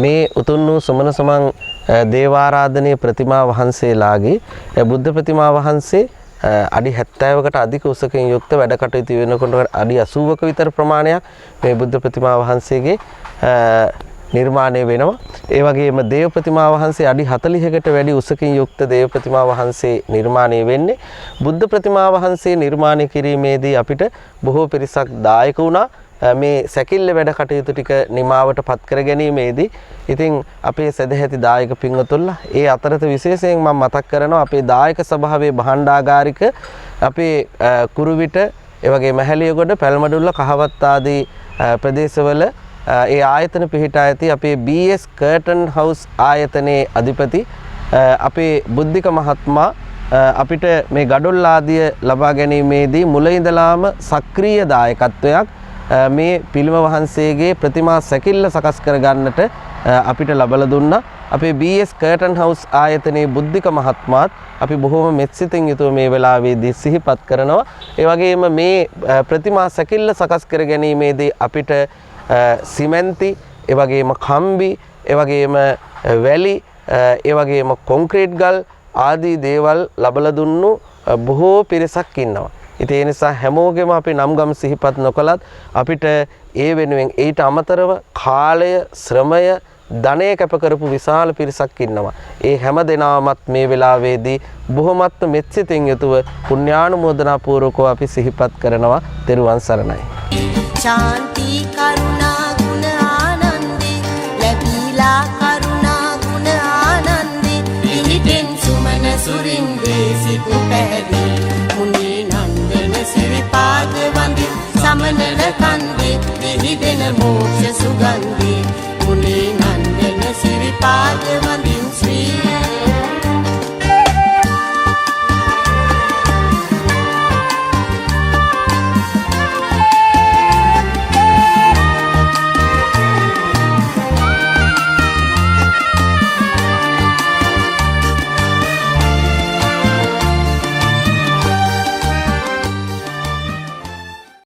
මේ උතුම් වූ සමන සමන් දේවාරාධනීය ප්‍රතිමා වහන්සේලාගේ බුද්ධ ප්‍රතිමා වහන්සේ අඩි 70කට අධික උසකින් යුක්ත වැඩ කටයුතු වෙනකොට අඩි 80ක විතර ප්‍රමාණයක් මේ බුද්ධ ප්‍රතිමා වහන්සේගේ නිර්මාණය වෙනවා. ඒ වගේම දේව ප්‍රතිමා වහන්සේ අඩි 40කට වැඩි උසකින් යුක්ත දේව ප්‍රතිමා වහන්සේ නිර්මාණය වෙන්නේ. බුද්ධ ප්‍රතිමා වහන්සේ නිර්මාණය කිරීමේදී අපිට බොහෝ පිරිසක් දායක වුණා. මේ සැකිල්ල වැඩ කටයුතු ටික නිමාවට පත් කර ගැනීමේදී ඉතින් අපේ සදැහැති දායක පින්වතුන්ලා ඒ අතරත විශේෂයෙන් මම මතක් කරනවා අපේ දායක සභාවේ භාණ්ඩාගාරික අපේ කුරුවිට ඒ වගේ මහලියගොඩ පැල්මඩුල්ල කහවත් ආදී ප්‍රදේශවල ඒ ආයතන පිහිටා ඇති අපේ BS කර්ටන් හවුස් ආයතනයේ අධිපති අපේ බුද්ධික මහත්මයා අපිට මේ ගඩොල් ආදිය ලබා ගැනීමේදී මුල ඉඳලාම සක්‍රීය දායකත්වයක් මේ පිළිම වහන්සේගේ ප්‍රතිමා සැකිල්ල සකස් කර ගන්නට අපිට ලබලා දුන්නා. අපේ BS කර්ටන් හවුස් ආයතනයේ බුද්ධික මහත්මයාත් අපි බොහොම මෙත්සිතින් යුතුව මේ වෙලාවේදී සිහිපත් කරනවා. ඒ වගේම මේ ප්‍රතිමා සැකිල්ල සකස් කර ගැනීමේදී අපිට සිමෙන්ති, ඒ වගේම කම්බි, ඒ වගේම වැලි, ඒ වගේම කොන්ක්‍රීට් ගල් ආදී දේවල් ලබලා දුන්නු බොහෝ පිරිසක් ඉන්නවා. ඉතින් ඒ නිසා හැමෝගෙම අපි නම් ගම් සිහිපත් නොකලත් අපිට ඒ වෙනුවෙන් ඊට අමතරව කාලය, ශ්‍රමය, ධනය කැප කරපු විශාල පිරිසක් ඉන්නවා. ඒ හැම දෙනාමත් මේ වෙලාවේදී බොහොමත්ම මෙත්සිතින් යුතුව පුණ්‍යානුමෝදනා පූර්වකව අපි සිහිපත් කරනවා. ත්වන් සරණයි. शांति करुणा गुण आनंदे लबीला करुणा गुण आनंदे विहितेन सुमन सुरिंदे सितु पहरी मुनि नंदन सिरिपाद वंदे समनल कंदे विहितेन मोक्ष सुगंधे मुनि नंदन सिरिपाद वंदे